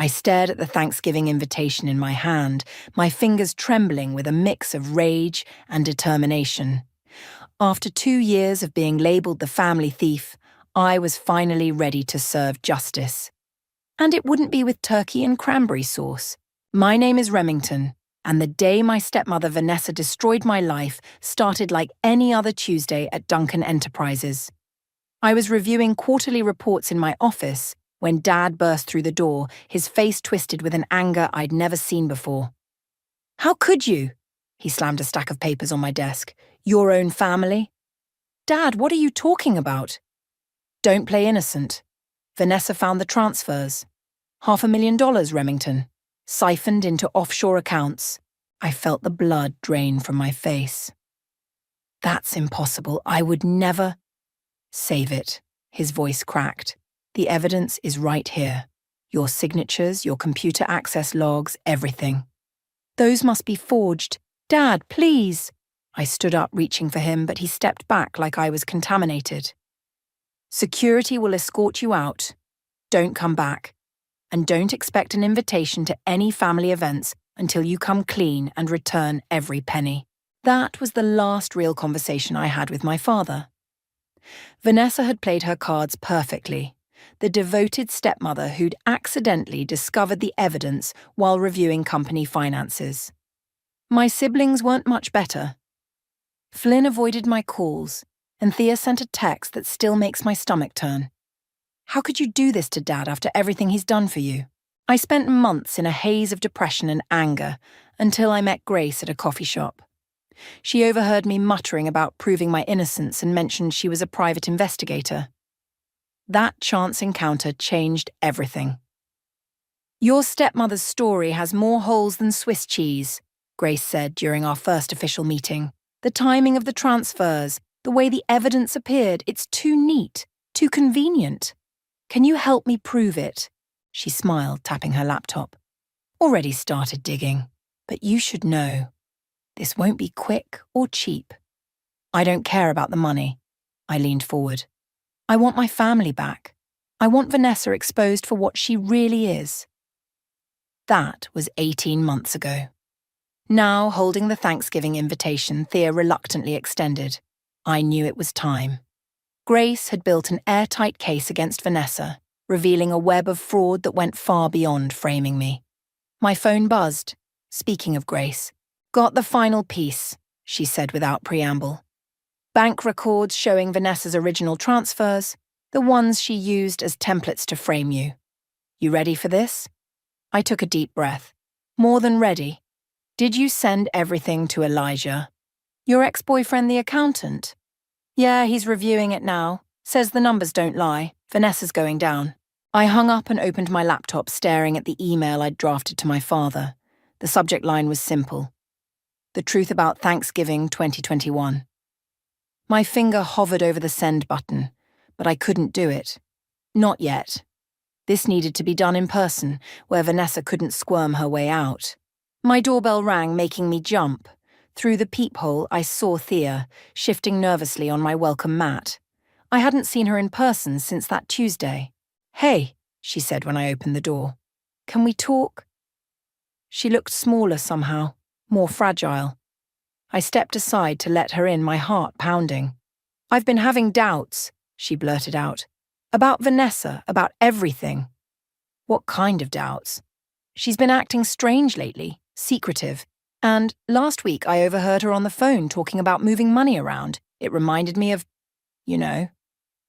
I stared at the Thanksgiving invitation in my hand, my fingers trembling with a mix of rage and determination. After 2 years of being labelled the family thief, I was finally ready to serve justice. And it wouldn't be with turkey and cranberry sauce. My name is Remington, and the day my stepmother Vanessa destroyed my life started like any other Tuesday at Duncan Enterprises. I was reviewing quarterly reports in my office when Dad burst through the door, his face twisted with an anger I'd never seen before. "How could you?" He slammed a stack of papers on my desk. "Your own family?" "Dad, what are you talking about?" "Don't play innocent. Vanessa found the transfers. $500,000, Remington. Siphoned into offshore accounts." I felt the blood drain from my face. "That's impossible. I would never—" "Save it." His voice cracked. "The evidence is right here. Your signatures, your computer access logs, everything. Those must be forged. Dad, please." I stood up, reaching for him, but he stepped back like I was contaminated. "Security will escort you out. Don't come back. And don't expect an invitation to any family events until you come clean and return every penny." That was the last real conversation I had with my father. Vanessa had played her cards perfectly. The devoted stepmother who'd accidentally discovered the evidence while reviewing company finances. My siblings weren't much better. Flynn avoided my calls, and Thea sent a text that still makes my stomach turn. "How could you do this to Dad after everything he's done for you?" I spent months in a haze of depression and anger until I met Grace at a coffee shop. She overheard me muttering about proving my innocence and mentioned she was a private investigator. That chance encounter changed everything. "Your stepmother's story has more holes than Swiss cheese," Grace said during our first official meeting. "The timing of the transfers, the way the evidence appeared, it's too neat, too convenient. Can you help me prove it?" She smiled, tapping her laptop. "Already started digging, but you should know. This won't be quick or cheap." "I don't care about the money." I leaned forward. "I want my family back. I want Vanessa exposed for what she really is." That was 18 months ago. Now, holding the Thanksgiving invitation Thea reluctantly extended, I knew it was time. Grace had built an airtight case against Vanessa, revealing a web of fraud that went far beyond framing me. My phone buzzed. Speaking of Grace, "Got the final piece," she said without preamble. "Bank records showing Vanessa's original transfers, the ones she used as templates to frame you. You ready for this?" I took a deep breath. "More than ready. Did you send everything to Elijah?" "Your ex-boyfriend, the accountant?" "Yeah, he's reviewing it now. Says the numbers don't lie. Vanessa's going down." I hung up and opened my laptop, staring at the email I'd drafted to my father. The subject line was simple. "The truth about Thanksgiving 2021. My finger hovered over the send button, but I couldn't do it. Not yet. This needed to be done in person, where Vanessa couldn't squirm her way out. My doorbell rang, making me jump. Through the peephole, I saw Thea, shifting nervously on my welcome mat. I hadn't seen her in person since that Tuesday. "Hey," she said when I opened the door. "Can we talk?" She looked smaller somehow, more fragile. I stepped aside to let her in, my heart pounding. "I've been having doubts," she blurted out. "About Vanessa, about everything." "What kind of doubts?" "She's been acting strange lately, secretive. And last week I overheard her on the phone talking about moving money around. It reminded me of, you know."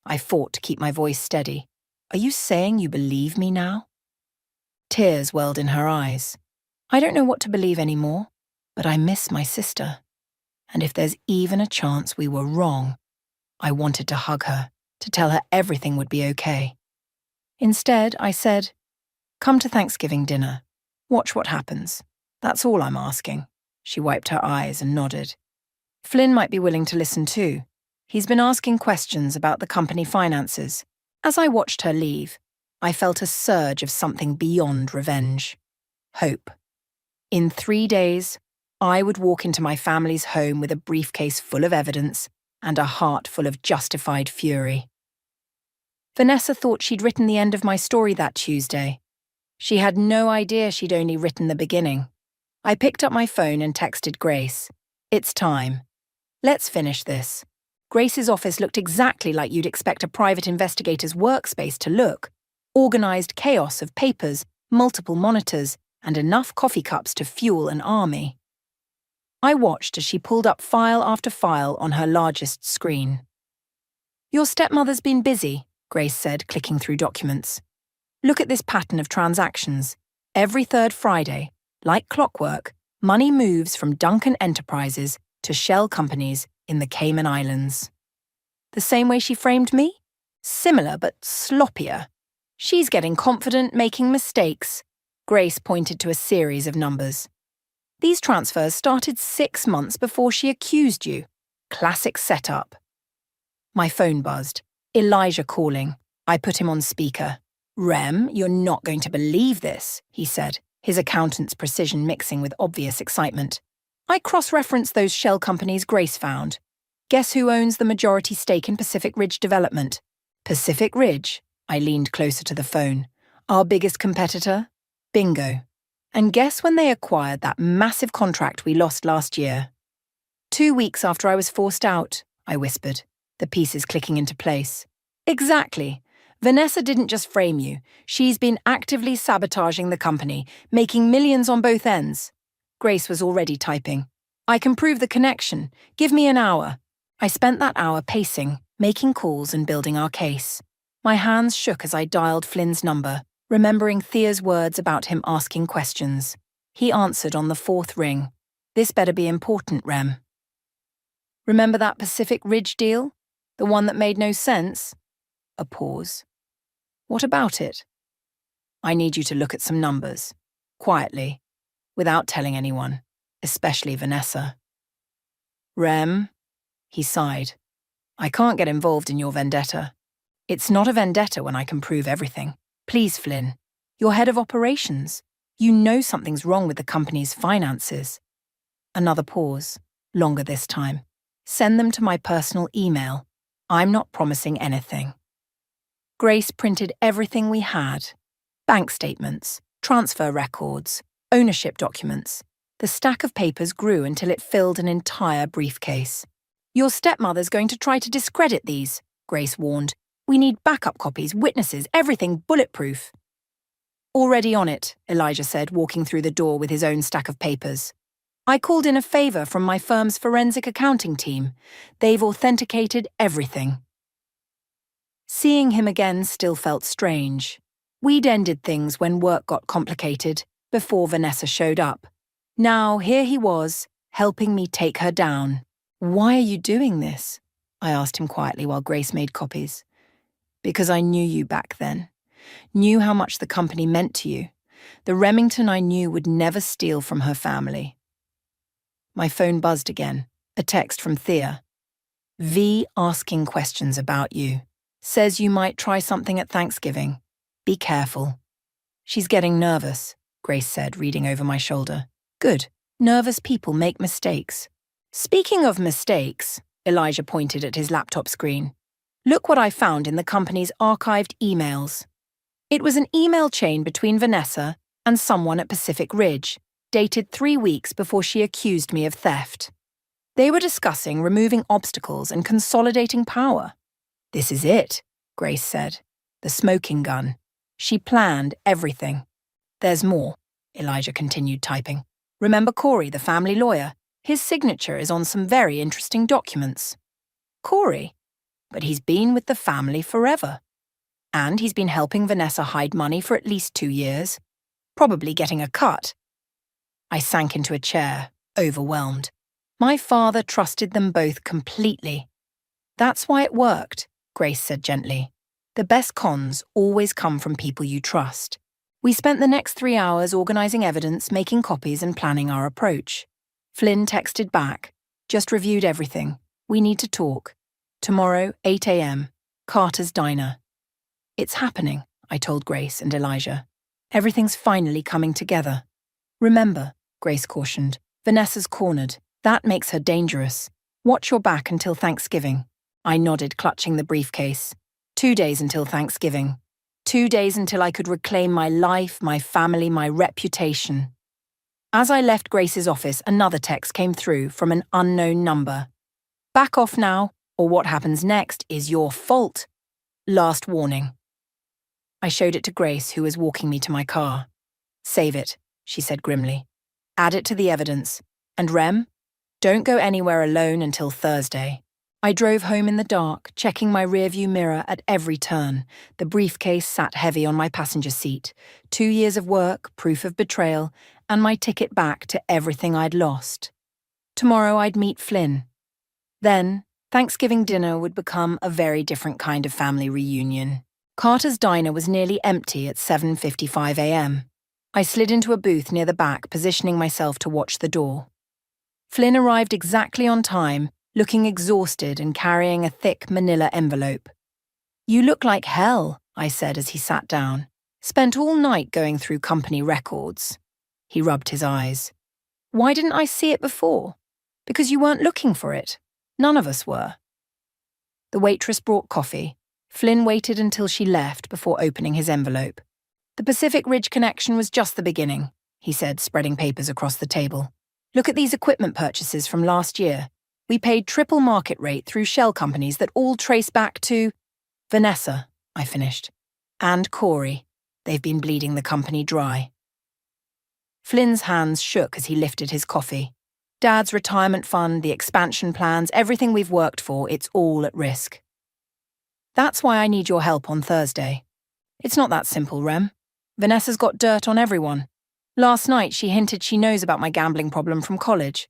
I fought to keep my voice steady. "Are you saying you believe me now?" Tears welled in her eyes. "I don't know what to believe anymore, but I miss my sister. And if there's even a chance we were wrong," I wanted to hug her, to tell her everything would be okay. Instead, I said, "Come to Thanksgiving dinner. Watch what happens. That's all I'm asking." She wiped her eyes and nodded. "Flynn might be willing to listen too. He's been asking questions about the company finances." As I watched her leave, I felt a surge of something beyond revenge. Hope. In 3 days, I would walk into my family's home with a briefcase full of evidence and a heart full of justified fury. Vanessa thought she'd written the end of my story that Tuesday. She had no idea she'd only written the beginning. I picked up my phone and texted Grace. It's time. Let's finish this. Grace's office looked exactly like you'd expect a private investigator's workspace to look. Organized chaos of papers, multiple monitors, and enough coffee cups to fuel an army. I watched as she pulled up file after file on her largest screen. Your stepmother's been busy, Grace said, clicking through documents. Look at this pattern of transactions. Every third Friday, like clockwork, money moves from Duncan Enterprises to shell companies in the Cayman Islands. The same way she framed me? Similar but sloppier. She's getting confident, making mistakes. Grace pointed to a series of numbers. These transfers started 6 months before she accused you. Classic setup. My phone buzzed. Elijah calling. I put him on speaker. Rem, you're not going to believe this, he said, his accountant's precision mixing with obvious excitement. I cross-referenced those shell companies Grace found. Guess who owns the majority stake in Pacific Ridge Development? Pacific Ridge. I leaned closer to the phone. Our biggest competitor? Bingo. And guess when they acquired that massive contract we lost last year? 2 weeks after I was forced out, I whispered, the pieces clicking into place. Exactly. Vanessa didn't just frame you. She's been actively sabotaging the company, making millions on both ends. Grace was already typing. I can prove the connection. Give me an hour. I spent that hour pacing, making calls and building our case. My hands shook as I dialed Flynn's number, remembering Thea's words about him asking questions. He answered on the 4th ring. This better be important, Rem. Remember that Pacific Ridge deal? The one that made no sense? A pause. What about it? I need you to look at some numbers. Quietly. Without telling anyone. Especially Vanessa. Rem? He sighed. I can't get involved in your vendetta. It's not a vendetta when I can prove everything. Please, Flynn. You're head of operations. You know something's wrong with the company's finances. Another pause. Longer this time. Send them to my personal email. I'm not promising anything. Grace printed everything we had. Bank statements, transfer records, ownership documents. The stack of papers grew until it filled an entire briefcase. Your stepmother's going to try to discredit these, Grace warned. We need backup copies, witnesses, everything bulletproof. Already on it, Elijah said, walking through the door with his own stack of papers. I called in a favor from my firm's forensic accounting team. They've authenticated everything. Seeing him again still felt strange. We'd ended things when work got complicated, before Vanessa showed up. Now here he was, helping me take her down. Why are you doing this? I asked him quietly while Grace made copies. Because I knew you back then. Knew how much the company meant to you. The Remington I knew would never steal from her family. My phone buzzed again. A text from Thea. V asking questions about you. Says you might try something at Thanksgiving. Be careful. She's getting nervous, Grace said, reading over my shoulder. Good. Nervous people make mistakes. Speaking of mistakes, Elijah pointed at his laptop screen. Look what I found in the company's archived emails. It was an email chain between Vanessa and someone at Pacific Ridge, dated 3 weeks before she accused me of theft. They were discussing removing obstacles and consolidating power. This is it, Grace said. The smoking gun. She planned everything. There's more, Elijah continued typing. Remember Corey, the family lawyer? His signature is on some very interesting documents. Corey? But he's been with the family forever. And he's been helping Vanessa hide money for at least 2 years. Probably getting a cut. I sank into a chair, overwhelmed. My father trusted them both completely. That's why it worked, Grace said gently. The best cons always come from people you trust. We spent the next 3 hours organizing evidence, making copies and planning our approach. Flynn texted back. Just reviewed everything. We need to talk. Tomorrow, 8 a.m. Carter's Diner. It's happening, I told Grace and Elijah. Everything's finally coming together. Remember, Grace cautioned, Vanessa's cornered. That makes her dangerous. Watch your back until Thanksgiving. I nodded, clutching the briefcase. 2 days until Thanksgiving. 2 days until I could reclaim my life, my family, my reputation. As I left Grace's office, another text came through from an unknown number. Back off now, or what happens next is your fault. Last warning. I showed it to Grace, who was walking me to my car. Save it, she said grimly. Add it to the evidence. And Rem, don't go anywhere alone until Thursday. I drove home in the dark, checking my rearview mirror at every turn. The briefcase sat heavy on my passenger seat. 2 years of work, proof of betrayal, and my ticket back to everything I'd lost. Tomorrow I'd meet Flynn. Then, Thanksgiving dinner would become a very different kind of family reunion. Carter's diner was nearly empty at 7:55 a.m. I slid into a booth near the back, positioning myself to watch the door. Flynn arrived exactly on time, looking exhausted and carrying a thick manila envelope. You look like hell, I said as he sat down. Spent all night going through company records. He rubbed his eyes. Why didn't I see it before? Because you weren't looking for it. None of us were. The waitress brought coffee. Flynn waited until she left before opening his envelope. The Pacific Ridge connection was just the beginning, he said, spreading papers across the table. Look at these equipment purchases from last year. We paid triple market rate through shell companies that all trace back to Vanessa, I finished. And Corey. They've been bleeding the company dry. Flynn's hands shook as he lifted his coffee. Dad's retirement fund, the expansion plans, everything we've worked for, it's all at risk. That's why I need your help on Thursday. It's not that simple, Rem. Vanessa's got dirt on everyone. Last night she hinted she knows about my gambling problem from college.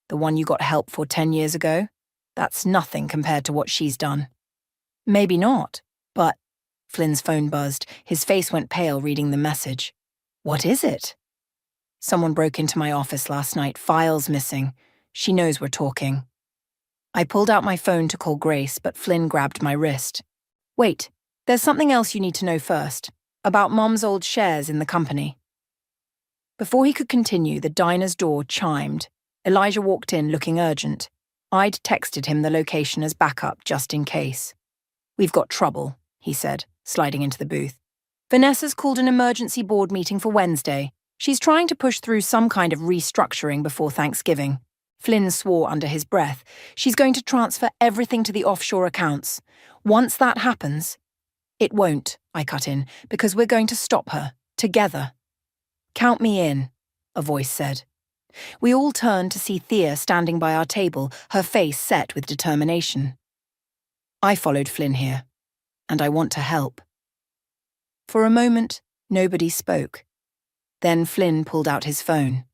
The one you got help for 10 years ago? That's nothing compared to what she's done. Maybe not, but... Flynn's phone buzzed. His face went pale reading the message. What is it? Someone broke into my office last night, files missing. She knows we're talking. I pulled out my phone to call Grace, but Flynn grabbed my wrist. Wait, there's something else you need to know first. About Mom's old shares in the company. Before he could continue, the diner's door chimed. Elijah walked in looking urgent. I'd texted him the location as backup just in case. We've got trouble, he said, sliding into the booth. Vanessa's called an emergency board meeting for Wednesday. She's trying to push through some kind of restructuring before Thanksgiving. Flynn swore under his breath. She's going to transfer everything to the offshore accounts. Once that happens... It won't, I cut in, because we're going to stop her, together. Count me in, a voice said. We all turned to see Thea standing by our table, her face set with determination. I followed Flynn here, and I want to help. For a moment, nobody spoke. Then Flynn pulled out his phone.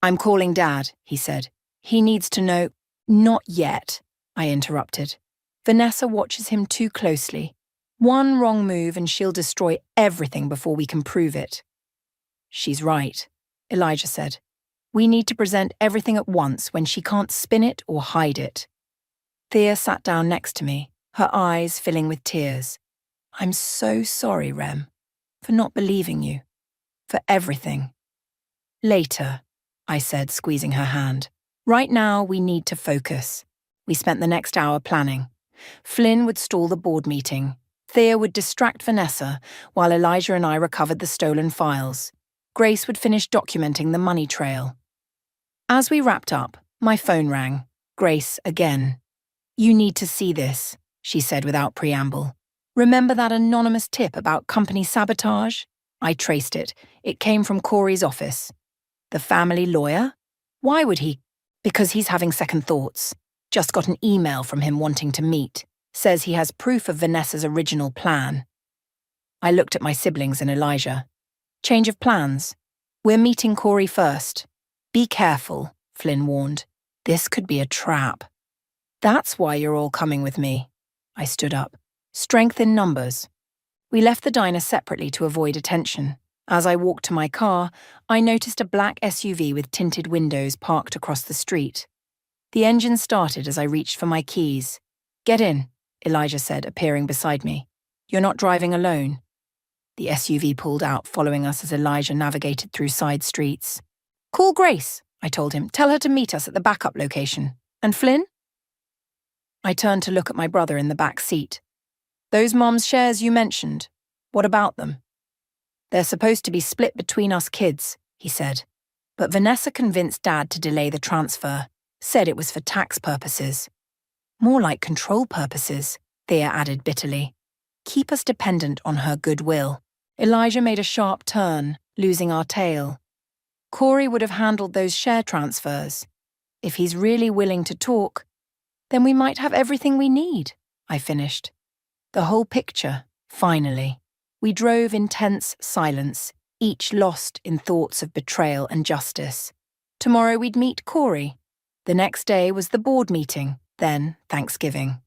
I'm calling Dad, he said. He needs to know... Not yet, I interrupted. Vanessa watches him too closely. One wrong move and she'll destroy everything before we can prove it. She's right, Elijah said. We need to present everything at once when she can't spin it or hide it. Thea sat down next to me, her eyes filling with tears. I'm so sorry, Rem, for not believing you. For everything. Later, I said, squeezing her hand. Right now, we need to focus. We spent the next hour planning. Flynn would stall the board meeting. Thea would distract Vanessa, while Elijah and I recovered the stolen files. Grace would finish documenting the money trail. As we wrapped up, my phone rang. Grace again. You need to see this, she said without preamble. Remember that anonymous tip about company sabotage? I traced it. It came from Corey's office. The family lawyer? Why would he? Because he's having second thoughts. Just got an email from him wanting to meet. Says he has proof of Vanessa's original plan. I looked at my siblings and Elijah. Change of plans. We're meeting Corey first. Be careful, Flynn warned. This could be a trap. That's why you're all coming with me. I stood up. Strength in numbers. We left the diner separately to avoid attention. As I walked to my car, I noticed a black SUV with tinted windows parked across the street. The engine started as I reached for my keys. Get in, Elijah said, appearing beside me. You're not driving alone. The SUV pulled out, following us as Elijah navigated through side streets. Call Grace, I told him. Tell her to meet us at the backup location. And Flynn? I turned to look at my brother in the back seat. Those Mom's shares you mentioned, What about them? They're supposed to be split between us kids, he said. But Vanessa convinced Dad to delay the transfer, said it was for tax purposes. More like control purposes, Thea added bitterly. Keep us dependent on her goodwill. Elijah made a sharp turn, losing our tail. Corey would have handled those share transfers. If he's really willing to talk, then we might have everything we need, I finished. The whole picture, finally. We drove in tense silence, each lost in thoughts of betrayal and justice. Tomorrow we'd meet Corey. The next day was the board meeting, then Thanksgiving.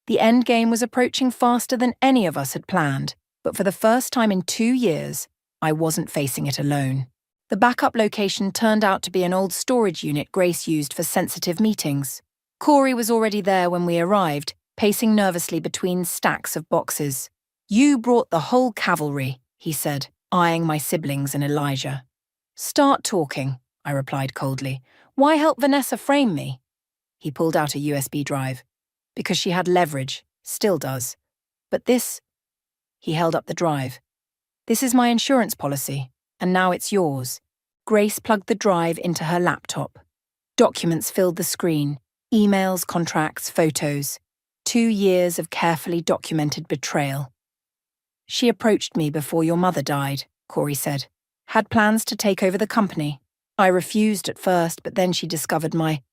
The end game was approaching faster than any of us had planned, but for the first time in 2 years, I wasn't facing it alone. The backup location turned out to be an old storage unit Grace used for sensitive meetings. Corey was already there when we arrived, pacing nervously between stacks of boxes. You brought the whole cavalry, he said, eyeing my siblings and Elijah. Start talking, I replied coldly. Why help Vanessa frame me? He pulled out a USB drive. Because she had leverage, still does. But this... He held up the drive. This is my insurance policy, and now it's yours. Grace plugged the drive into her laptop. Documents filled the screen. Emails, contracts, photos. 2 years of carefully documented betrayal. She approached me before your mother died, Corey said. Had plans to take over the company. I refused at first, but then she discovered my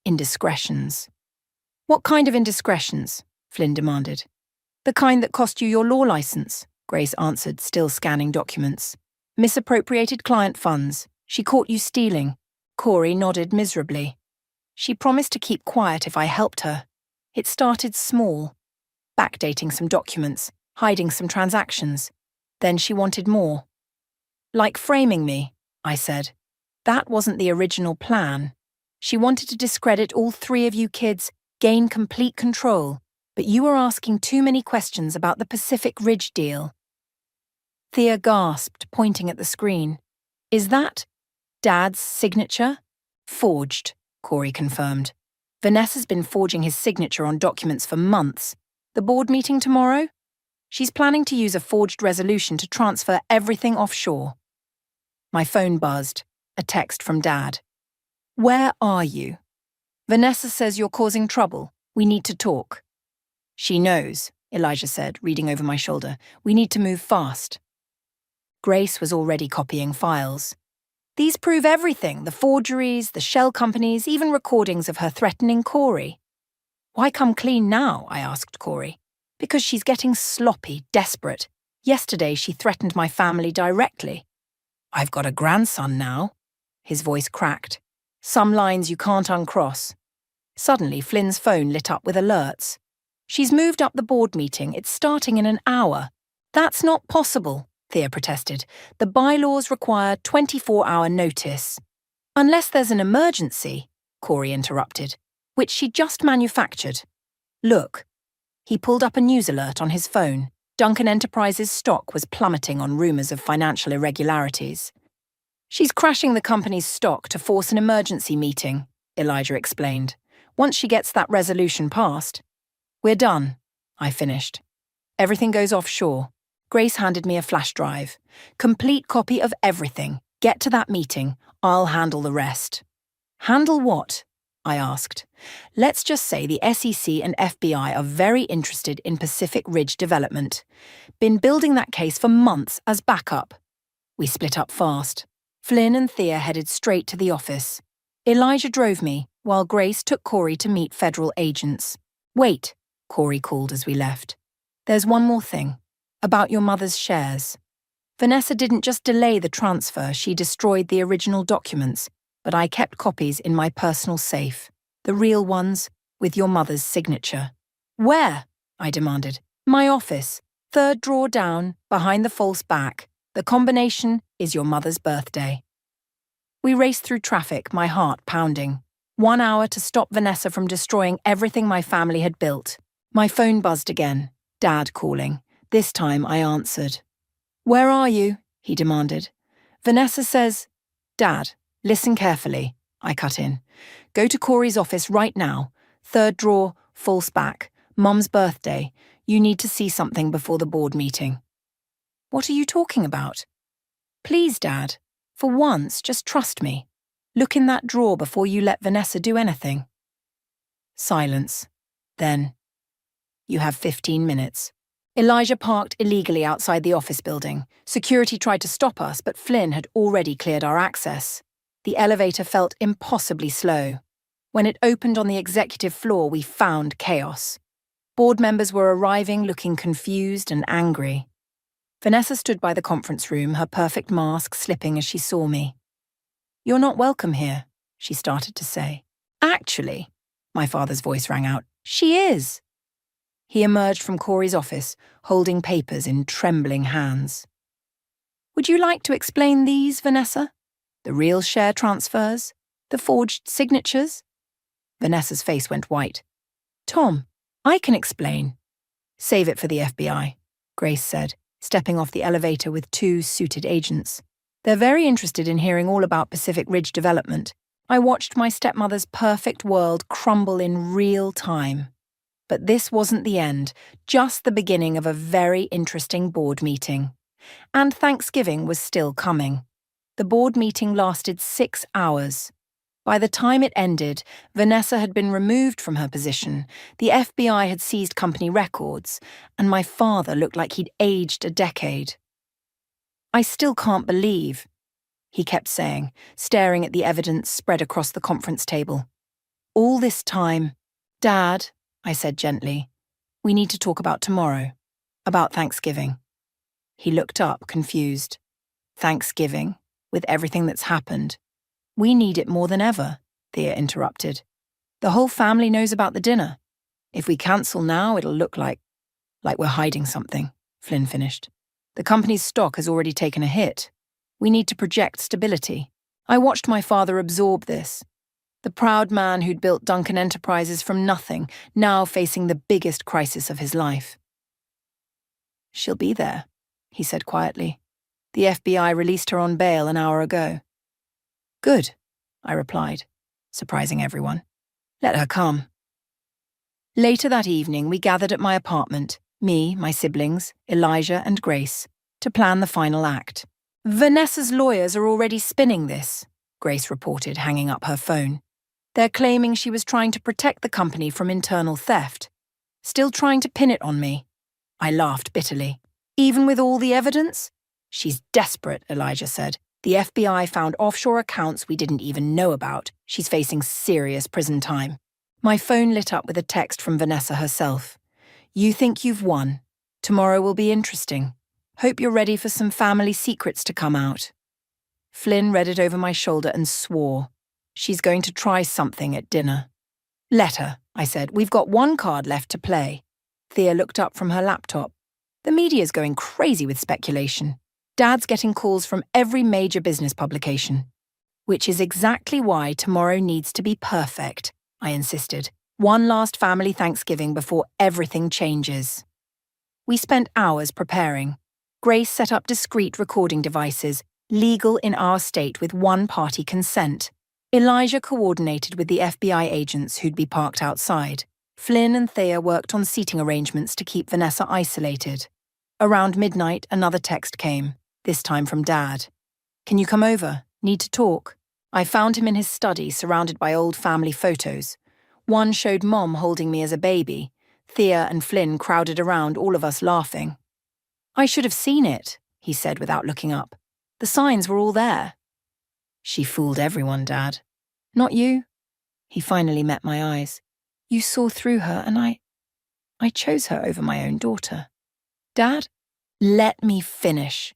indiscretions. What kind of indiscretions? Flynn demanded. The kind that cost you your law license, Grace answered, still scanning documents. Misappropriated client funds. She caught you stealing. Corey nodded miserably. She promised to keep quiet if I helped her. It started small. Backdating some documents, hiding some transactions. Then she wanted more. Like framing me, I said. That wasn't the original plan. She wanted to discredit all 3 of you kids, gain complete control, but you were asking too many questions about the Pacific Ridge deal. Thea gasped, pointing at the screen. Is that Dad's signature? Forged, Corey confirmed. Vanessa's been forging his signature on documents for months. The board meeting tomorrow? She's planning to use a forged resolution to transfer everything offshore. My phone buzzed, a text from Dad. Where are you? Vanessa says you're causing trouble. We need to talk. She knows, Elijah said, reading over my shoulder. We need to move fast. Grace was already copying files. These prove everything, the forgeries, the shell companies, even recordings of her threatening Corey. Why come clean now? I asked Corey. Because she's getting sloppy, desperate. Yesterday she threatened my family directly. I've got a grandson now. His voice cracked. Some lines you can't uncross. Suddenly Flynn's phone lit up with alerts. She's moved up the board meeting. It's starting in an hour. That's not possible, Thea protested. The bylaws require 24-hour notice. Unless there's an emergency, Corey interrupted, which she just manufactured. Look. He pulled up a news alert on his phone. Duncan Enterprises' stock was plummeting on rumours of financial irregularities. She's crashing the company's stock to force an emergency meeting, Elijah explained. Once she gets that resolution passed. We're done, I finished. Everything goes offshore. Grace handed me a flash drive. Complete copy of everything. Get to that meeting. I'll handle the rest. Handle what? I asked. Let's just say the SEC and FBI are very interested in Pacific Ridge development. Been building that case for months as backup. We split up fast. Flynn and Thea headed straight to the office. Elijah drove me, while Grace took Corey to meet federal agents. Wait, Corey called as we left. There's one more thing. About your mother's shares. Vanessa didn't just delay the transfer, she destroyed the original documents, but I kept copies in my personal safe. The real ones, with your mother's signature. Where? I demanded. My office. 3rd drawer down, behind the false back. The combination is your mother's birthday. We raced through traffic, my heart pounding. 1 hour to stop Vanessa from destroying everything my family had built. My phone buzzed again. Dad calling. This time I answered. Where are you? He demanded. Vanessa says, Dad, listen carefully, I cut in. Go to Corey's office right now. 3rd drawer, false back. Mum's birthday. You need to see something before the board meeting. What are you talking about? Please, Dad. For once, just trust me. Look in that drawer before you let Vanessa do anything. Silence. Then, you have 15 minutes. Elijah parked illegally outside the office building. Security tried to stop us, but Flynn had already cleared our access. The elevator felt impossibly slow. When it opened on the executive floor, we found chaos. Board members were arriving looking confused and angry. Vanessa stood by the conference room, her perfect mask slipping as she saw me. "You're not welcome here," she started to say. "Actually," my father's voice rang out, "she is." He emerged from Corey's office, holding papers in trembling hands. "Would you like to explain these, Vanessa? The real share transfers? The forged signatures?" Vanessa's face went white. "Tom, I can explain." "Save it for the FBI," Grace said, stepping off the elevator with two suited agents. "They're very interested in hearing all about Pacific Ridge development. I watched my stepmother's perfect world crumble in real time. But this wasn't the end, just the beginning of a very interesting board meeting. And Thanksgiving was still coming. The board meeting lasted 6 hours. By the time it ended, Vanessa had been removed from her position, the FBI had seized company records, and my father looked like he'd aged a decade. "I still can't believe," he kept saying, staring at the evidence spread across the conference table. "All this time." "Dad," I said gently, "we need to talk about tomorrow, about Thanksgiving." He looked up, confused. "Thanksgiving, with everything that's happened? We need it more than ever," Thea interrupted. "The whole family knows about the dinner. If we cancel now, it'll look like we're hiding something," Flynn finished. "The company's stock has already taken a hit. We need to project stability." I watched my father absorb this. The proud man who'd built Duncan Enterprises from nothing, now facing the biggest crisis of his life. "She'll be there," he said quietly. "The FBI released her on bail an hour ago." "Good," I replied, surprising everyone. "Let her come." Later that evening, we gathered at my apartment, me, my siblings, Elijah and Grace, to plan the final act. "Vanessa's lawyers are already spinning this," Grace reported, hanging up her phone. "They're claiming she was trying to protect the company from internal theft. Still trying to pin it on me." I laughed bitterly. "Even with all the evidence?" "She's desperate," Elijah said. "The FBI found offshore accounts we didn't even know about. She's facing serious prison time." My phone lit up with a text from Vanessa herself. "You think you've won. Tomorrow will be interesting. Hope you're ready for some family secrets to come out." Flynn read it over my shoulder and swore. "She's going to try something at dinner." "Let her," I said. "We've got one card left to play." Thea looked up from her laptop. "The media's going crazy with speculation. Dad's getting calls from every major business publication." "Which is exactly why tomorrow needs to be perfect," I insisted. "One last family Thanksgiving before everything changes." We spent hours preparing. Grace set up discreet recording devices, legal in our state with one-party consent. Elijah coordinated with the FBI agents who'd be parked outside. Flynn and Thea worked on seating arrangements to keep Vanessa isolated. Around midnight, another text came, this time from Dad. "Can you come over? Need to talk." I found him in his study, surrounded by old family photos. One showed Mom holding me as a baby. Thea and Flynn crowded around, all of us laughing. "I should have seen it," he said without looking up. "The signs were all there." "She fooled everyone, Dad." "Not you." He finally met my eyes. "You saw through her, and I chose her over my own daughter." "Dad, let me finish.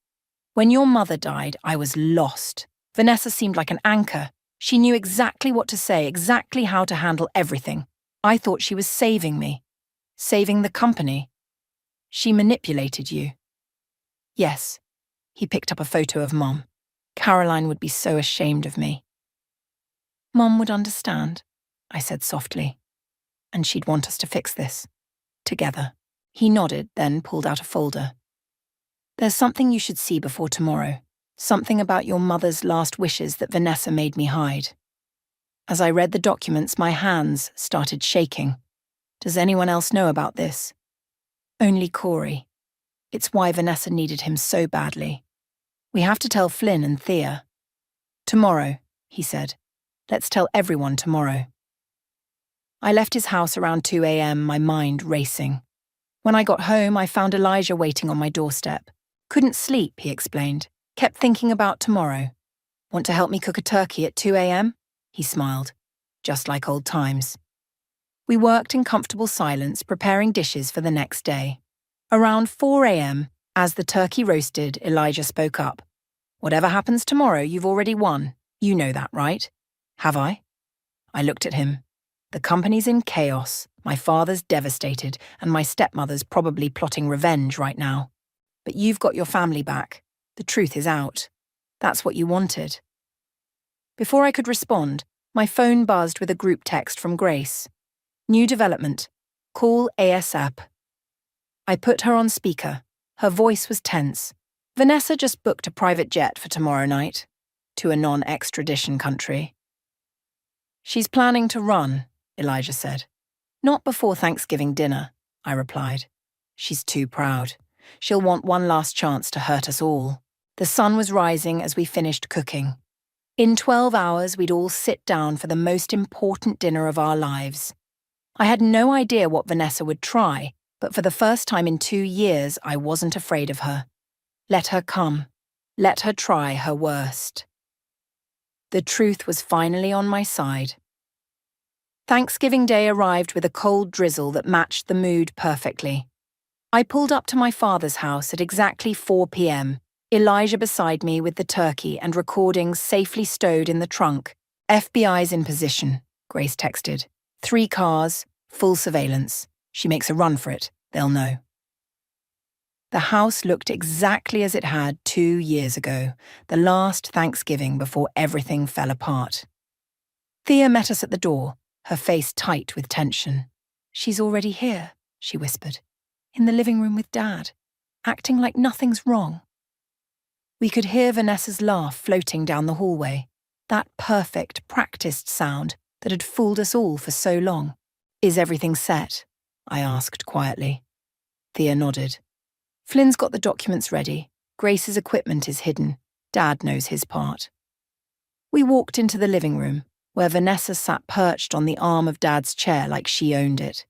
When your mother died, I was lost. Vanessa seemed like an anchor. She knew exactly what to say, exactly how to handle everything. I thought she was saving me. Saving the company. She manipulated you." "Yes." He picked up a photo of Mom. "Caroline would be so ashamed of me." "Mom would understand," I said softly. "And she'd want us to fix this. Together." He nodded, then pulled out a folder. "There's something you should see before tomorrow. Something about your mother's last wishes that Vanessa made me hide." As I read the documents, my hands started shaking. "Does anyone else know about this?" "Only Corey." It's why Vanessa needed him so badly. We have to tell Flynn and Thea. Tomorrow, he said. Let's tell everyone tomorrow. I left his house around 2 a.m., my mind racing. When I got home, I found Elijah waiting on my doorstep. Couldn't sleep, he explained. Kept thinking about tomorrow. Want to help me cook a turkey at 2 a.m.? He smiled. Just like old times. We worked in comfortable silence, preparing dishes for the next day. Around 4 a.m., as the turkey roasted, Elijah spoke up. Whatever happens tomorrow, you've already won. You know that, right? Have I? I looked at him. The company's in chaos, my father's devastated, and my stepmother's probably plotting revenge right now. But you've got your family back. The truth is out. That's what you wanted. Before I could respond, my phone buzzed with a group text from Grace. New development. Call ASAP. I put her on speaker. Her voice was tense. Vanessa just booked a private jet for tomorrow night. To a non-extradition country. She's planning to run, Elijah said. Not before Thanksgiving dinner, I replied. She's too proud. She'll want one last chance to hurt us all. The sun was rising as we finished cooking. In 12 hours, we'd all sit down for the most important dinner of our lives. I had no idea what Vanessa would try, but for the first time in 2 years, I wasn't afraid of her. Let her come. Let her try her worst. The truth was finally on my side. Thanksgiving Day arrived with a cold drizzle that matched the mood perfectly. I pulled up to my father's house at exactly 4 p.m., Elijah beside me with the turkey and recordings safely stowed in the trunk. FBI's in position, Grace texted. 3 cars, full surveillance. She makes a run for it, they'll know. The house looked exactly as it had 2 years ago, the last Thanksgiving before everything fell apart. Thea met us at the door, her face tight with tension. She's already here, she whispered, in the living room with Dad, acting like nothing's wrong. We could hear Vanessa's laugh floating down the hallway, that perfect, practiced sound that had fooled us all for so long. Is everything set? I asked quietly. Thea nodded. Flynn's got the documents ready. Grace's equipment is hidden. Dad knows his part. We walked into the living room, where Vanessa sat perched on the arm of Dad's chair like she owned it.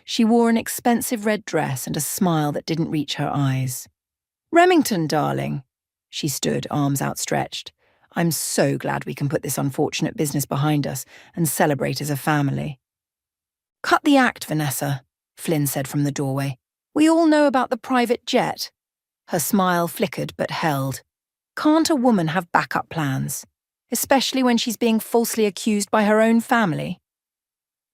She wore an expensive red dress and a smile that didn't reach her eyes. Remington, darling. She stood, arms outstretched. I'm so glad we can put this unfortunate business behind us and celebrate as a family. Cut the act, Vanessa, Flynn said from the doorway. We all know about the private jet. Her smile flickered but held. Can't a woman have backup plans? Especially when she's being falsely accused by her own family.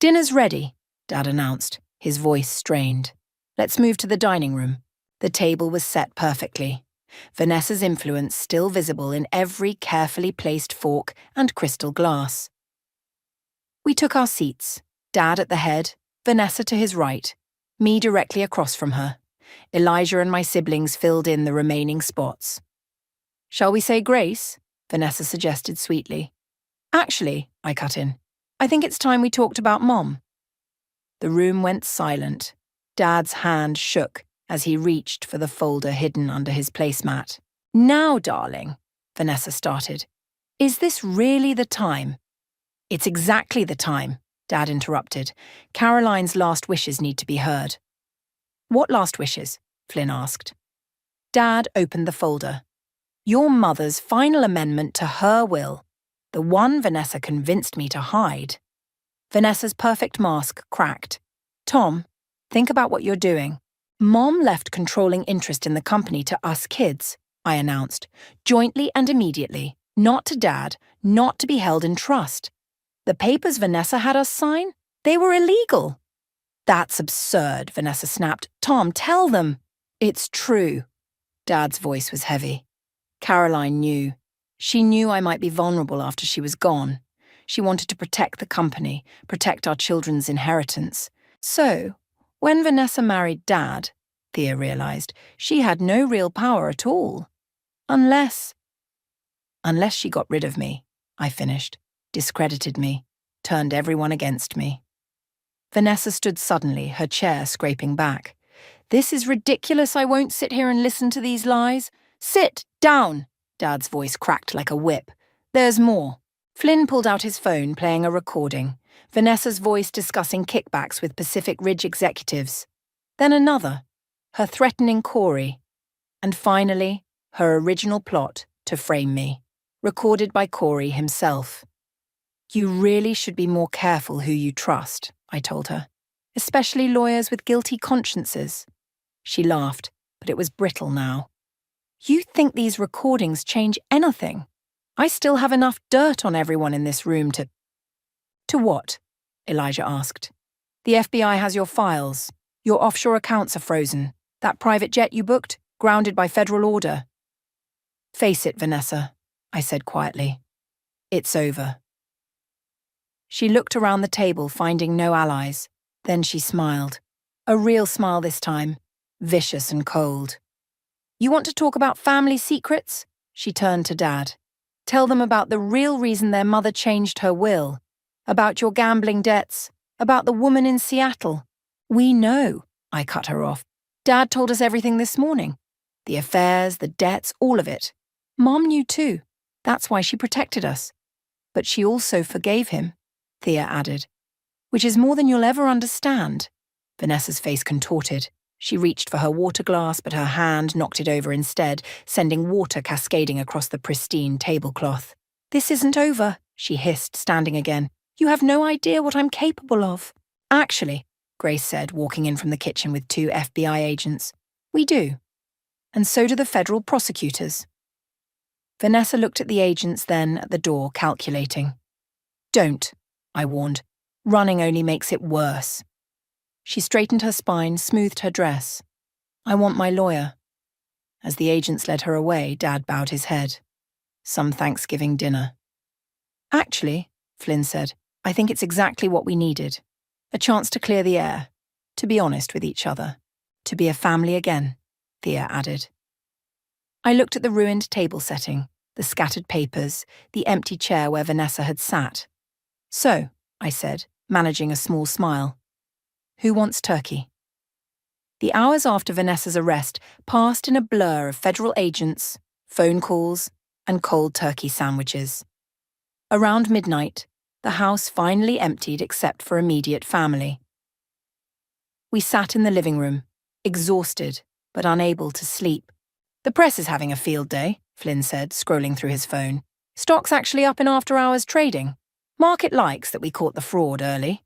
Dinner's ready, Dad announced, his voice strained. Let's move to the dining room. The table was set perfectly. Vanessa's influence still visible in every carefully placed fork and crystal glass. We took our seats, Dad at the head, Vanessa to his right, me directly across from her. Elijah and my siblings filled in the remaining spots. Shall we say grace? Vanessa suggested sweetly. Actually, I cut in, I think it's time we talked about Mom. The room went silent. Dad's hand shook as he reached for the folder hidden under his placemat. Now, darling, Vanessa started. Is this really the time? It's exactly the time, Dad interrupted. Caroline's last wishes need to be heard. What last wishes? Flynn asked. Dad opened the folder. Your mother's final amendment to her will, the one Vanessa convinced me to hide. Vanessa's perfect mask cracked. Tom, think about what you're doing. Mom left controlling interest in the company to us kids, I announced, jointly and immediately, not to Dad, not to be held in trust. The papers Vanessa had us sign, they were illegal. That's absurd, Vanessa snapped. Tom, tell them. It's true. Dad's voice was heavy. Caroline knew. She knew I might be vulnerable after she was gone. She wanted to protect the company, protect our children's inheritance. So, when Vanessa married Dad, Thea realized, she had no real power at all. Unless she got rid of me, I finished, discredited me, turned everyone against me. Vanessa stood suddenly, her chair scraping back. This is ridiculous. I won't sit here and listen to these lies. Sit down, Dad's voice cracked like a whip. There's more. Flynn pulled out his phone, playing a recording. Vanessa's voice discussing kickbacks with Pacific Ridge executives. Then another, her threatening Corey. And finally, her original plot to frame me, recorded by Corey himself. You really should be more careful who you trust, I told her, especially lawyers with guilty consciences. She laughed, but it was brittle now. You think these recordings change anything? I still have enough dirt on everyone in this room to... To what? Elijah asked. The FBI has your files. Your offshore accounts are frozen. That private jet you booked, grounded by federal order. Face it, Vanessa, I said quietly. It's over. She looked around the table, finding no allies. Then she smiled. A real smile this time, vicious and cold. You want to talk about family secrets? She turned to Dad. Tell them about the real reason their mother changed her will. About your gambling debts. About the woman in Seattle. We know, I cut her off. Dad told us everything this morning. The affairs, the debts, all of it. Mom knew too. That's why she protected us. But she also forgave him, Thea added. Which is more than you'll ever understand. Vanessa's face contorted. She reached for her water glass, but her hand knocked it over instead, sending water cascading across the pristine tablecloth. This isn't over, she hissed, standing again. You have no idea what I'm capable of. Actually, Grace said, walking in from the kitchen with 2 FBI agents. We do. And so do the federal prosecutors. Vanessa looked at the agents, then at the door, calculating. Don't, I warned. Running only makes it worse. She straightened her spine, smoothed her dress. I want my lawyer. As the agents led her away, Dad bowed his head. Some Thanksgiving dinner. Actually, Flynn said, I think it's exactly what we needed. A chance to clear the air, to be honest with each other, to be a family again, Thea added. I looked at the ruined table setting, the scattered papers, the empty chair where Vanessa had sat. So, I said, managing a small smile. Who wants turkey? The hours after Vanessa's arrest passed in a blur of federal agents, phone calls, and cold turkey sandwiches. Around midnight, the house finally emptied except for immediate family. We sat in the living room, exhausted but unable to sleep. The press is having a field day, Flynn said, scrolling through his phone. Stock's actually up in after-hours trading. Market likes that we caught the fraud early.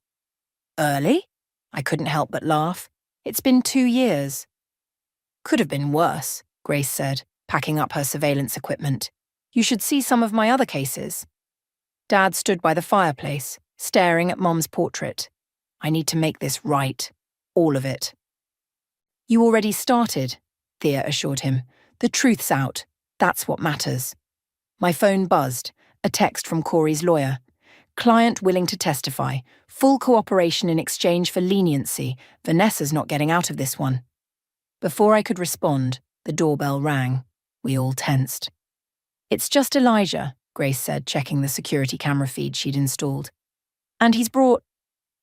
Early? I couldn't help but laugh. It's been 2 years. Could have been worse, Grace said, packing up her surveillance equipment. You should see some of my other cases. Dad stood by the fireplace, staring at Mom's portrait. I need to make this right. All of it. You already started, Thea assured him. The truth's out. That's what matters. My phone buzzed, a text from Corey's lawyer. Client willing to testify. Full cooperation in exchange for leniency. Vanessa's not getting out of this one. Before I could respond, the doorbell rang. We all tensed. It's just Elijah, Grace said, checking the security camera feed she'd installed. And he's brought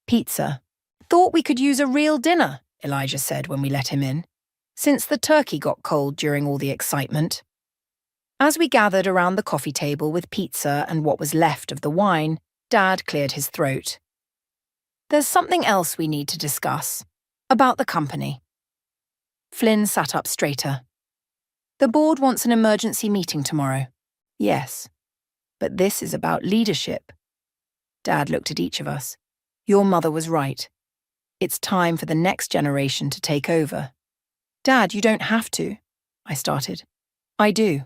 pizza. Thought we could use a real dinner, Elijah said when we let him in, since the turkey got cold during all the excitement. As we gathered around the coffee table with pizza and what was left of the wine, Dad cleared his throat. There's something else we need to discuss. About the company. Flynn sat up straighter. The board wants an emergency meeting tomorrow. Yes. But this is about leadership. Dad looked at each of us. Your mother was right. It's time for the next generation to take over. Dad, you don't have to, I started. I do.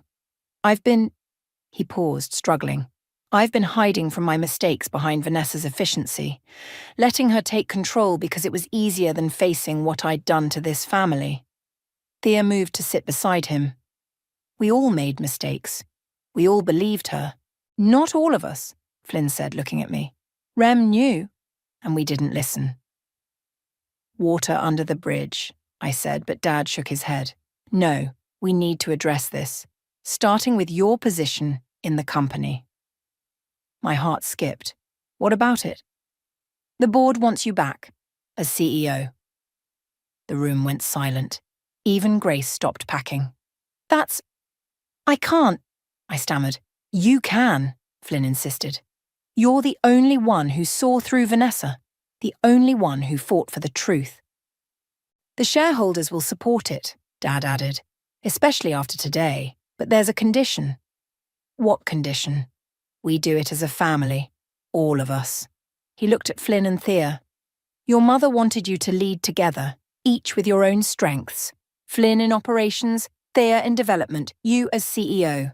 He paused, struggling. I've been hiding from my mistakes behind Vanessa's efficiency, letting her take control because it was easier than facing what I'd done to this family. Thea moved to sit beside him. We all made mistakes. We all believed her. Not all of us, Flynn said, looking at me. Rem knew, and we didn't listen. Water under the bridge, I said, but Dad shook his head. No, we need to address this, starting with your position in the company. My heart skipped. What about it? The board wants you back, as CEO. The room went silent. Even Grace stopped packing. I can't, I stammered. You can, Flynn insisted. You're the only one who saw through Vanessa, the only one who fought for the truth. The shareholders will support it, Dad added, especially after today, but there's a condition. What condition? We do it as a family, all of us. He looked at Flynn and Thea. Your mother wanted you to lead together, each with your own strengths. Flynn in operations, Thea in development, you as CEO.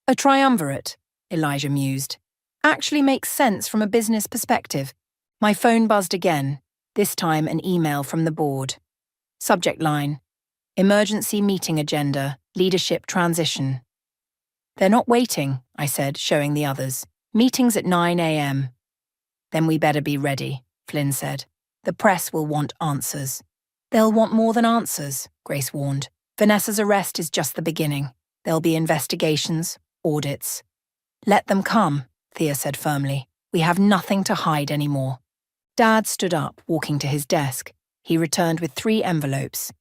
A triumvirate, Elijah mused. Actually makes sense from a business perspective. My phone buzzed again, this time an email from the board. Subject line: Emergency meeting agenda, leadership transition. They're not waiting, I said, showing the others. Meeting's at 9 a.m. Then we better be ready, Flynn said. The press will want answers. They'll want more than answers, Grace warned. Vanessa's arrest is just the beginning. There'll be investigations, audits. Let them come, Thea said firmly. We have nothing to hide anymore. Dad stood up, walking to his desk. He returned with 3 envelopes.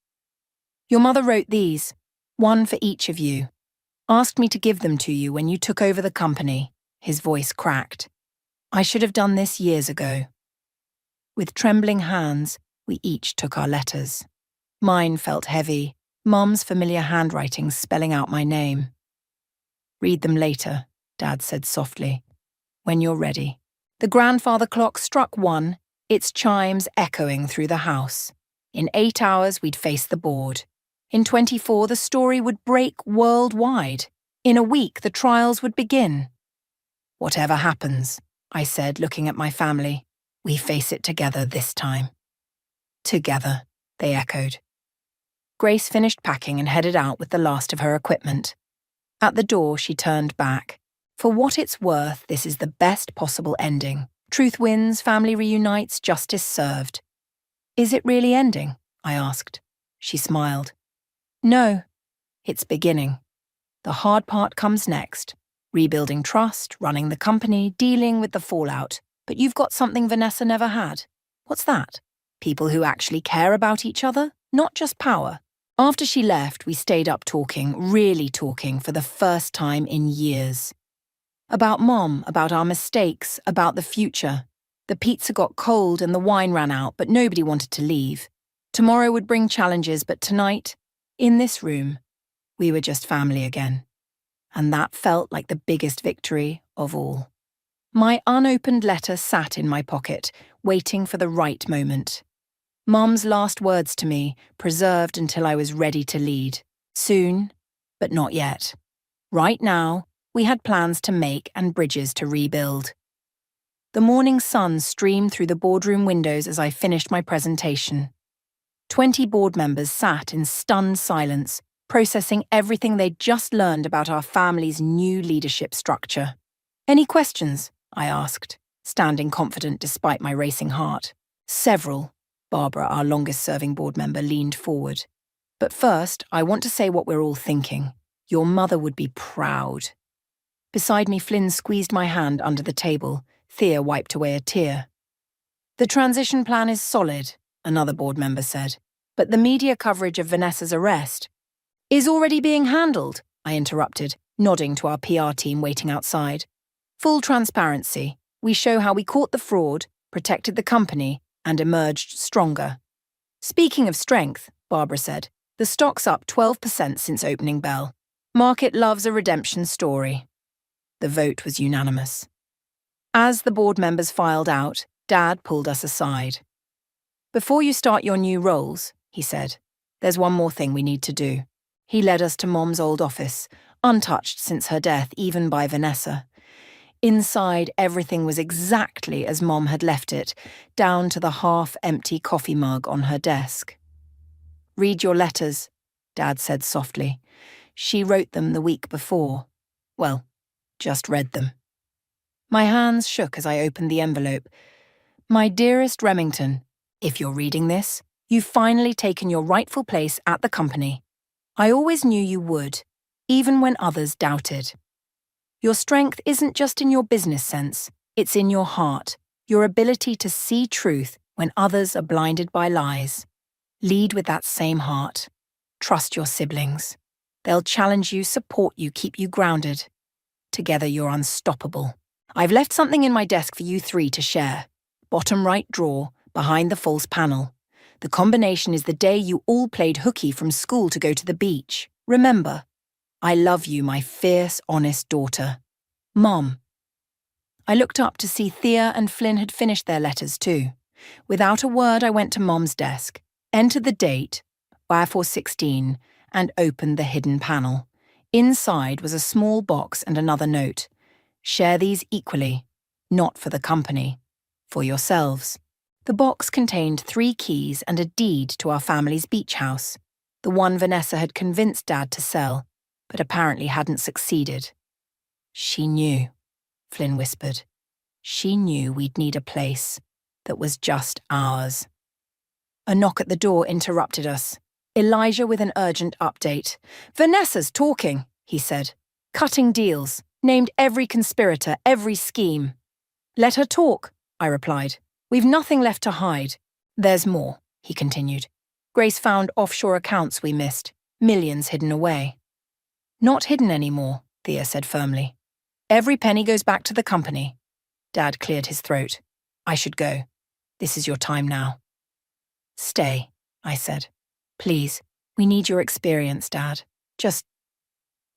Your mother wrote these, one for each of you. Asked me to give them to you when you took over the company. His voice cracked. I should have done this years ago. With trembling hands, we each took our letters. Mine felt heavy, Mum's familiar handwriting spelling out my name. Read them later, Dad said softly. When you're ready. The grandfather clock struck 1, its chimes echoing through the house. In 8 hours, we'd face the board. In 24, the story would break worldwide. In a week, the trials would begin. Whatever happens, I said, looking at my family, we face it together this time. Together, they echoed. Grace finished packing and headed out with the last of her equipment. At the door, she turned back. For what it's worth, this is the best possible ending. Truth wins, family reunites, justice served. Is it really ending? I asked. She smiled. No, it's beginning. The hard part comes next. Rebuilding trust, running the company, dealing with the fallout. But you've got something Vanessa never had. What's that? People who actually care about each other, not just power. After she left, we stayed up talking, really talking, for the first time in years. About Mom, about our mistakes, about the future. The pizza got cold and the wine ran out, but nobody wanted to leave. Tomorrow would bring challenges, but tonight, in this room, we were just family again. And that felt like the biggest victory of all. My unopened letter sat in my pocket, waiting for the right moment. Mum's last words to me, preserved until I was ready to lead. Soon, but not yet. Right now, we had plans to make and bridges to rebuild. The morning sun streamed through the boardroom windows as I finished my presentation. 20 board members sat in stunned silence, processing everything they'd just learned about our family's new leadership structure. Any questions? I asked, standing confident despite my racing heart. Several. Barbara, our longest-serving board member, leaned forward. But first, I want to say what we're all thinking. Your mother would be proud. Beside me, Flynn squeezed my hand under the table. Thea wiped away a tear. The transition plan is solid, another board member said. But the media coverage of Vanessa's arrest is already being handled, I interrupted, nodding to our PR team waiting outside. Full transparency. We show how we caught the fraud, protected the company, and emerged stronger. Speaking of strength, Barbara said, the stock's up 12% since opening bell. Market loves a redemption story. The vote was unanimous. As the board members filed out, Dad pulled us aside. Before you start your new roles, he said, there's one more thing we need to do. He led us to Mom's old office, untouched since her death, even by Vanessa. Inside, everything was exactly as Mom had left it, down to the half-empty coffee mug on her desk. Read your letters, Dad said softly. She wrote them the week before. Well, just read them. My hands shook as I opened the envelope. My dearest Remington, if you're reading this, you've finally taken your rightful place at the company. I always knew you would, even when others doubted. Your strength isn't just in your business sense, it's in your heart, your ability to see truth when others are blinded by lies. Lead with that same heart. Trust your siblings. They'll challenge you, support you, keep you grounded. Together you're unstoppable. I've left something in my desk for you three to share. Bottom right drawer, behind the false panel. The combination is the day you all played hooky from school to go to the beach. Remember, I love you, my fierce, honest daughter. Mom. I looked up to see Thea and Flynn had finished their letters too. Without a word, I went to Mom's desk, entered the date, 4/16, and opened the hidden panel. Inside was a small box and another note. Share these equally, not for the company, for yourselves. The box contained 3 keys and a deed to our family's beach house, the one Vanessa had convinced Dad to sell, but apparently hadn't succeeded. She knew, Flynn whispered. She knew we'd need a place that was just ours. A knock at the door interrupted us. Elijah with an urgent update. Vanessa's talking, he said. Cutting deals. Named every conspirator, every scheme. Let her talk, I replied. We've nothing left to hide. There's more, he continued. Grace found offshore accounts we missed, millions hidden away. Not hidden anymore, Thea said firmly. Every penny goes back to the company. Dad cleared his throat. I should go. This is your time now. Stay, I said. Please, we need your experience, Dad. Just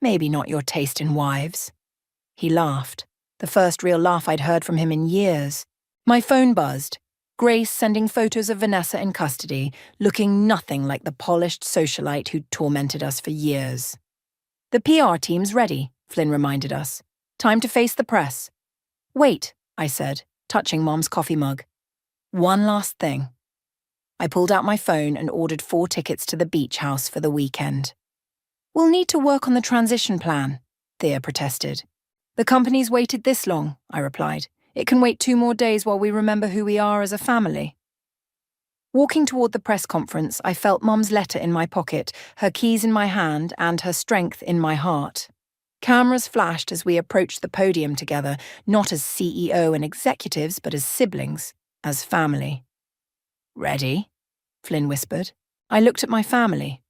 maybe not your taste in wives. He laughed, the first real laugh I'd heard from him in years. My phone buzzed. Grace sending photos of Vanessa in custody, looking nothing like the polished socialite who'd tormented us for years. The PR team's ready, Flynn reminded us. Time to face the press. Wait, I said, touching Mom's coffee mug. One last thing. I pulled out my phone and ordered 4 tickets to the beach house for the weekend. We'll need to work on the transition plan, Thea protested. The company's waited this long, I replied. It can wait 2 more days while we remember who we are as a family. Walking toward the press conference, I felt Mom's letter in my pocket, her keys in my hand, and her strength in my heart. Cameras flashed as we approached the podium together, not as CEO and executives, but as siblings, as family. Ready? Flynn whispered. I looked at my family.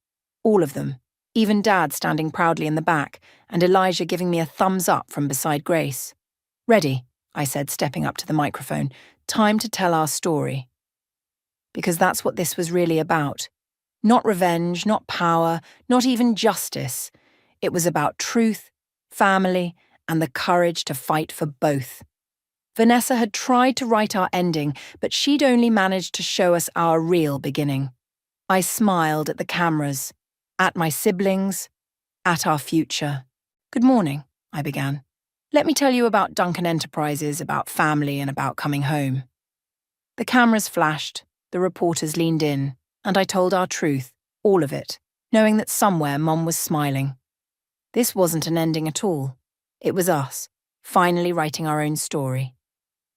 All of them. Even Dad standing proudly in the back, and Elijah giving me a thumbs up from beside Grace. Ready, I said, stepping up to the microphone. Time to tell our story. Because that's what this was really about. Not revenge, not power, not even justice. It was about truth, family, and the courage to fight for both. Vanessa had tried to write our ending, but she'd only managed to show us our real beginning. I smiled at the cameras, at my siblings, at our future. Good morning, I began. Let me tell you about Duncan Enterprises, about family, and about coming home. The cameras flashed, the reporters leaned in, and I told our truth, all of it, knowing that somewhere Mom was smiling. This wasn't an ending at all. It was us, finally writing our own story.